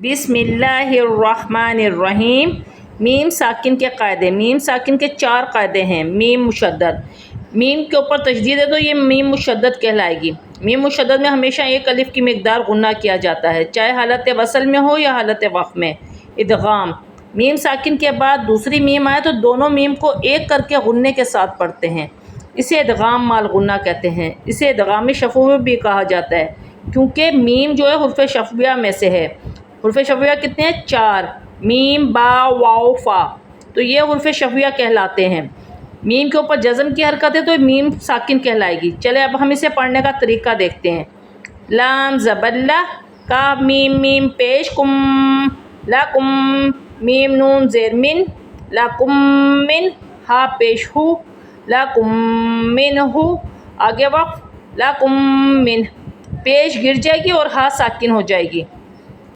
बिस्मिल्लाहिर्रहमानिर्रहीम। मीम साकिन के क़ायदे। मीम साकिन के 4 क़ायदे हैं। मीम मुशद्दद, मीम के ऊपर तशदीद है तो ये मीम मुशद्दद कहलाएगी। मीम मुशद्दद में हमेशा एक अलिफ की मिक़दार गुन्ना किया जाता है, चाहे हालत वसल में हो या हालत वक़्फ़ में। इदग़ाम, मीम साकिन के बाद दूसरी मीम आए तो दोनों मीम को एक करके गुन्ने के साथ पढ़ते हैं, इसे इदग़ाम माल गुन्ना कहते हैं। इसे इदग़ाम शफ़वी भी कहा जाता है, क्योंकि मीम जो है हुर्फ़ शफ़विया में से है। हुर्फ़ शफ़विया कितने हैं? 4, मीम, बा, वाव, फ़ा, तो ये हुर्फ़ शफ़विया कहलाते हैं। मीम के ऊपर जज़म की हरकत है तो मीम साकिन कहलाएगी। चले अब हम इसे पढ़ने का तरीका देखते हैं। लाम ज़बल्ला, काफ मीम मीम पेश कुम, लाकुम, मीम नून ज़ेर मिन, लाकुम मिन, हा पेश हु, लाकुम मिन हु, आगे वक़्फ़, लाकुम मिन, पेश गिर जाएगी और हा साकिन हो जाएगी।